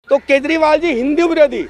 तो केजरीवाल जी हिंदू विरोधी,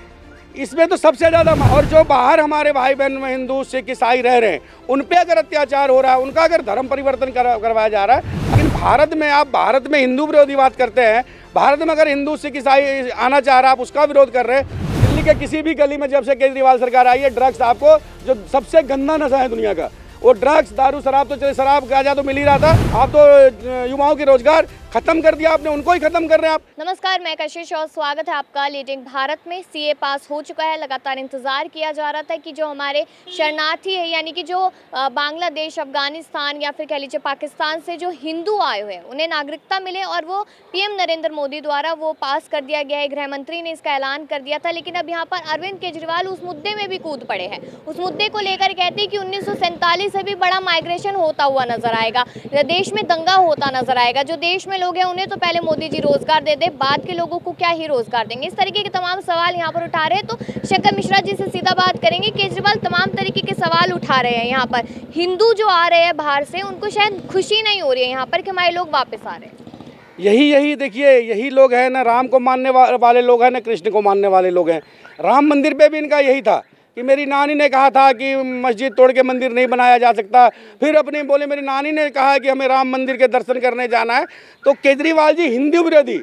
इसमें तो सबसे ज़्यादा। और जो बाहर हमारे भाई बहन में हिंदू सिख ईसाई रह रहे हैं, उन पे अगर अत्याचार हो रहा है, उनका अगर धर्म परिवर्तन करवाया जा रहा है, लेकिन भारत में आप भारत में हिंदू विरोधी बात करते हैं। भारत में अगर हिंदू सिख ईसाई आना चाह रहा है, आप उसका विरोध कर रहे हैं। दिल्ली के किसी भी गली में जब से केजरीवाल सरकार आई है, ड्रग्स आपको जो सबसे गंदा नशा है दुनिया का, वो ड्रग्स, दारू, शराब तो चले, शराब गांजा तो मिल ही रहा था। आप तो युवाओं के रोजगार खत्म कर दिया आपने, उनको ही खत्म कर रहे हैं आप। नमस्कार, मैं कशिश और स्वागत है आपका लीडिंग भारत में। सीए पास हो चुका है। लगातार इंतजार किया जा रहा था कि जो हमारे शरणार्थी है, यानी कि जो बांग्लादेश, अफगानिस्तान या फिर कह लीजिए पाकिस्तान से जो हिंदू आए हुए हैं, उन्हें नागरिकता मिले, और वो पीएम नरेंद्र मोदी द्वारा वो पास कर दिया गया है। गृह मंत्री ने इसका ऐलान कर दिया था। लेकिन अब यहाँ पर अरविंद केजरीवाल उस मुद्दे में भी कूद पड़े हैं। उस मुद्दे को लेकर कहते हैं कि 1947 से भी बड़ा माइग्रेशन होता हुआ नजर आएगा, देश में दंगा होता नजर आएगा। जो देश में लोग हैं उन्हें तो पहले मोदी जी रोजगार दे दे, बाद के लोगों को क्या ही रोजगार देंगे। इस तरीके के तमाम सवाल यहाँ पर उठा रहे हैं। तो शंकर मिश्रा जी से सीधा बात करेंगे। केजरीवाल तमाम तरीके के सवाल उठा रहे हैं। यहाँ पर हिंदू जो आ रहे हैं बाहर से, उनको शायद खुशी नहीं हो रही है यहाँ पर कि हमारे लोग वापस आ रहे हैं। यही देखिए, यही लोग हैं ना, राम को मानने वाले लोग हैं ना, कृष्ण को मानने वाले लोग हैं। राम मंदिर पे भी इनका यही था कि मेरी नानी ने कहा था कि मस्जिद तोड़ के मंदिर नहीं बनाया जा सकता। फिर अपने बोले मेरी नानी ने कहा कि हमें राम मंदिर के दर्शन करने जाना है। तो केजरीवाल जी हिंदू विरोधी,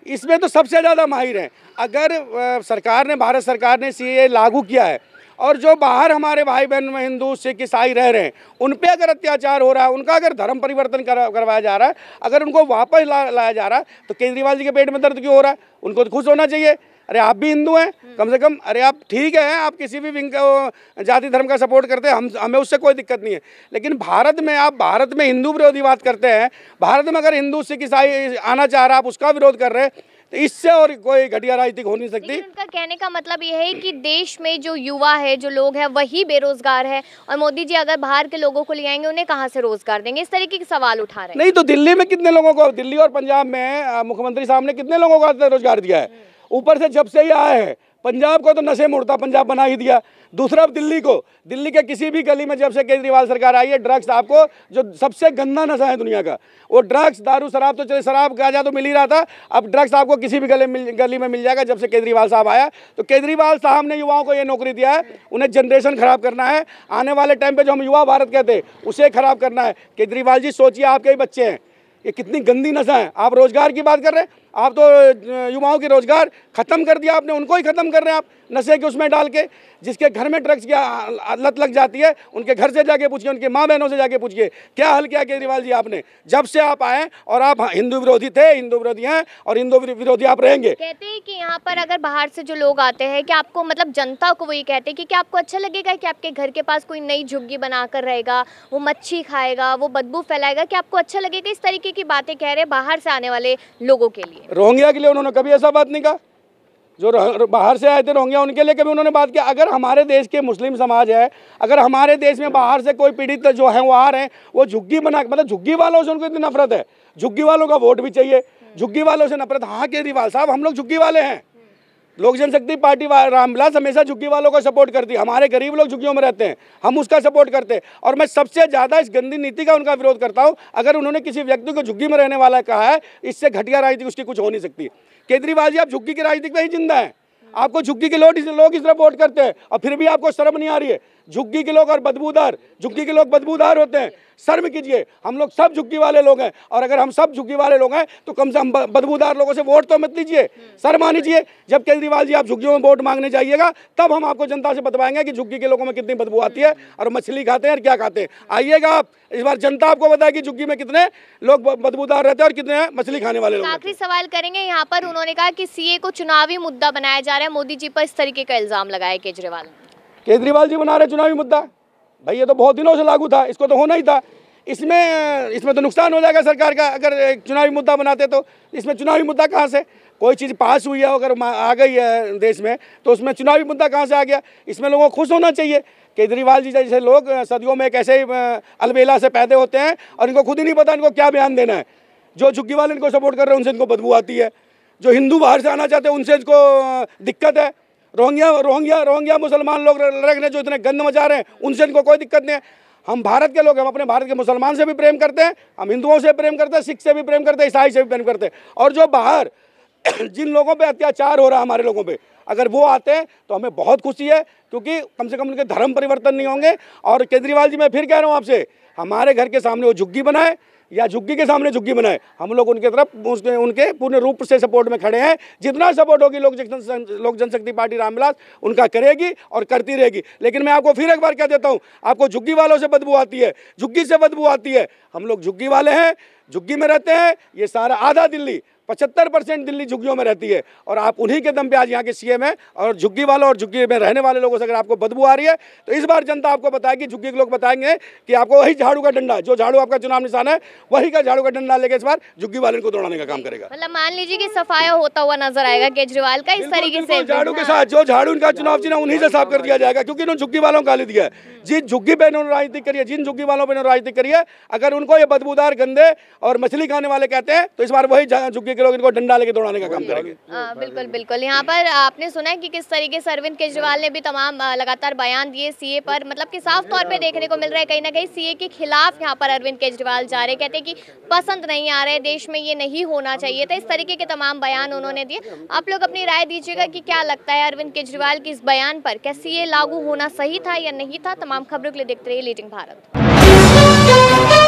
इसमें तो सबसे ज़्यादा माहिर हैं। अगर सरकार ने, भारत सरकार ने सीए लागू किया है, और जो बाहर हमारे भाई बहन में हिंदू सिख ईसाई रह रहे हैं, उन पे अगर अत्याचार हो रहा है, उनका अगर धर्म परिवर्तन करवाया जा रहा है, अगर उनको वापस लाया जा रहा है, तो केजरीवाल जी के पेट में दर्द क्यों हो रहा है? उनको तो खुश होना चाहिए। अरे आप भी हिंदू हैं कम से कम। अरे आप ठीक है, आप किसी भी विंग का, जाति धर्म का सपोर्ट करते हैं, हमें उससे कोई दिक्कत नहीं है। लेकिन भारत में आप भारत में हिंदू विरोधी बात करते हैं। भारत में अगर हिंदू सिख ईसाई आना चाह रहा है, आप उसका विरोध कर रहे हैं, तो इससे और कोई घटिया राजनीति हो नहीं सकती। उनका कहने का मतलब यह है कि देश में जो युवा है, जो लोग हैं, वही बेरोजगार है, और मोदी जी अगर बाहर के लोगों को ले आएंगे, उन्हें कहाँ से रोजगार देंगे? इस तरीके के सवाल उठा रहे हैं। नहीं तो दिल्ली में कितने लोगों को, दिल्ली और पंजाब में मुख्यमंत्री साहब ने कितने लोगों को रोजगार दिया है? ऊपर से जब से ही आए हैं, पंजाब को तो नशे में उड़ता पंजाब बना ही दिया। दूसरा दिल्ली को, दिल्ली के किसी भी गली में जब से केजरीवाल सरकार आई है, ड्रग्स आपको जो सबसे गंदा नशा है दुनिया का, वो ड्रग्स, दारू, शराब तो चले, शराब गांजा तो मिल ही रहा था। अब ड्रग्स आपको किसी भी गली में मिल जाएगा जब से केजरीवाल साहब आया। तो केजरीवाल साहब ने युवाओं को ये नौकरी दिया है। उन्हें जनरेशन खराब करना है। आने वाले टाइम पे जो हम युवा भारत कहते हैं, उसे खराब करना है। केजरीवाल जी सोचिए, आपके ही बच्चे हैं, ये कितनी गंदी नशा है। आप रोजगार की बात कर रहे हैं, आप तो युवाओं के रोजगार खत्म कर दिया आपने, उनको ही खत्म कर रहे हैं आप नशे के उसमें डाल के। जिसके घर में ड्रग्स की लत लग जाती है, उनके घर से जाके पूछिए, उनके माँ बहनों से जाके पूछिए, क्या हल किया केजरीवाल जी आपने जब से आप आए। और आप हिंदू विरोधी थे, हिंदू विरोधी हैं, और हिंदू विरोधी आप रहेंगे। कहते हैं कि यहाँ पर अगर बाहर से जो लोग आते हैं, कि आपको, मतलब जनता को वही कहते हैं कि क्या आपको अच्छा लगेगा कि आपके घर के पास कोई नई झुग्गी बनाकर रहेगा, वो मच्छी खाएगा, वो बदबू फैलाएगा? क्या आपको अच्छा लगेगा? इस तरीके की बातें कह रहे हैं बाहर से आने वाले लोगों के लिए। रोहिंग्या के लिए उन्होंने कभी ऐसा बात नहीं कहा। जो बाहर से आए थे रोहिंग्या, उनके लिए कभी उन्होंने बात किया? अगर हमारे देश के मुस्लिम समाज है, अगर हमारे देश में बाहर से कोई पीड़ित जो है वो आ रहे हैं, वो झुग्गी बना, मतलब झुग्गी वालों से उनको इतनी नफरत है, झुग्गी वालों का वोट भी चाहिए, झुग्गी वालों से नफरत। हाँ केजरीवाल साहब, हम लोग झुग्गी वाले हैं। लोक जनशक्ति पार्टी रामविलास हमेशा झुग्गी वालों को सपोर्ट करती है। हमारे गरीब लोग झुग्गियों में रहते हैं, हम उसका सपोर्ट करते हैं। और मैं सबसे ज़्यादा इस गंदी नीति का उनका विरोध करता हूँ। अगर उन्होंने किसी व्यक्ति को झुग्गी में रहने वाला कहा है, इससे घटिया राजनीति उसकी कुछ हो नहीं सकती। केजरीवाल जी, आप झुग्गी की राजनीति में ही जिंदा है। आपको झुग्गी के लोग इस तरह वोट करते हैं, और फिर भी आपको शर्म नहीं आ रही है। झुग्गी के लोग और बदबूदार, झुग्गी के लोग बदबूदार होते हैं। शर्म कीजिए, हम लोग सब झुग्गी वाले लोग हैं, और अगर हम सब झुग्गी वाले लोग हैं तो कम से कम बदबूदार लोगों से वोट तो मत लीजिए, शर्म आनी चाहिए। जब केजरीवाल जी आप झुग्गियों में वोट मांगने जाइएगा, तब हम आपको जनता से बतवाएंगे कि झुग्गी के लोगों में कितनी बदबू आती है, और मछली खाते हैं और क्या खाते हैं। आइएगा आप, इस बार जनता आपको बताएगी झुग्गी में कितने लोग बदबूदार रहते हैं और कितने मछली खाने वाले लोग। आखिरी सवाल करेंगे यहाँ पर। उन्होंने कहा कि सीए को चुनावी मुद्दा बनाया जा रहा है, मोदी जी पर इस तरीके का इल्जाम लगाया केजरीवाल जी बना रहे चुनावी मुद्दा। भाई ये तो बहुत दिनों से लागू था, इसको तो होना ही था। इसमें तो नुकसान हो जाएगा सरकार का अगर एक चुनावी मुद्दा बनाते। तो इसमें चुनावी मुद्दा कहाँ से? कोई चीज़ पास हुई है, अगर आ गई है देश में, तो उसमें चुनावी मुद्दा कहाँ से आ गया? इसमें लोगों को खुश होना चाहिए। केजरीवाल जी जैसे लोग सदियों में एक ऐसे अलबेला से पैदा होते हैं, और इनको खुद ही नहीं पता इनको क्या बयान देना है। जो झुग्गी वाले इनको सपोर्ट कर रहे हैं, उनसे इनको बदबू आती है। जो हिंदू बाहर से आना चाहते हैं, उनसे इनको दिक्कत है। रोहिंग्या मुसलमान लोग रह रहे जो इतने गंद मचा रहे हैं, उनसे इनको कोई दिक्कत नहीं है। हम भारत के लोग, हम अपने भारत के मुसलमान से भी प्रेम करते हैं, हम हिंदुओं से प्रेम करते हैं, सिख से भी प्रेम करते हैं, ईसाई से भी प्रेम करते हैं। और जो बाहर जिन लोगों पे अत्याचार हो रहा है हमारे लोगों पे, अगर वो आते हैं तो हमें बहुत खुशी है, क्योंकि कम से कम उनके धर्म परिवर्तन नहीं होंगे। और केजरीवाल जी, मैं फिर कह रहा हूँ आपसे, हमारे घर के सामने वो झुग्गी बनाए या झुग्गी के सामने झुग्गी बनाए, हम लोग उनके तरफ उनके पूर्ण रूप से सपोर्ट में खड़े हैं। जितना सपोर्ट होगी लोक जनशक्ति पार्टी रामविलास उनका करेगी और करती रहेगी। लेकिन मैं आपको फिर एक बार कह देता हूँ, आपको झुग्गी वालों से बदबू आती है, झुग्गी से बदबू आती है। हम लोग झुग्गी वाले हैं, झुग्गी में रहते हैं। ये सारा आधा दिल्ली 75% दिल्ली झुग्गियों में रहती है, और आप उन्हीं के दम पे आज यहाँ के सीएम हैं। और झुग्गी वालों और झुग्गी में रहने वाले लोगों से अगर आपको बदबू आ रही है तो इस बार जनता आपको बताएगी, झुग्गी के लोग बताएंगे कि आपको वही झाड़ू का डंडा, जो झाड़ू आपका चुनाव निशान है, वही का झाड़ू का डंडा लेके इस बार झुग्गी वाले को दौड़ाने का काम करेगा। मतलब मान लीजिए कि सफाया होता हुआ नजर आएगा केजरीवाल का इस तरीके से, झाड़ू के साथ जो झाड़ू उनका चुनाव चिन्ह उन्हीं से साफ कर दिया जाएगा, क्योंकि इन्होंने झुग्गी वालों को गाली दिया है। जिस झुग्गी पे इन्होंने राजनीति करी है, जिन झुग्गी वालों पे इन्होंने राजनीति करी है, अगर उनको ये बदबूदार, गंदे और मछली खाने वाले कहते हैं तो इस बार वही झुग्गी के लोग इनको डंडा लेके दौड़ाने का काम करेंगे। बिल्कुल बिल्कुल। यहाँ पर आपने सुना है कि किस तरीके से अरविंद केजरीवाल ने भी तमाम लगातार बयान दिए सीए पर, मतलब कि साफ तौर पे देखने को मिल रहा है कहीं ना कहीं सीए के खिलाफ यहाँ पर अरविंद केजरीवाल जा रहे, कहते हैं कि पसंद नहीं आ रहे, देश में ये नहीं होना चाहिए था। इस तरीके के तमाम बयान उन्होंने दिए। आप लोग अपनी राय दीजिएगा कि क्या लगता है अरविंद केजरीवाल की इस बयान पर, क्या सीए लागू होना सही था या नहीं था। तमाम खबरों के लिए देखते रहिए लीडिंग भारत।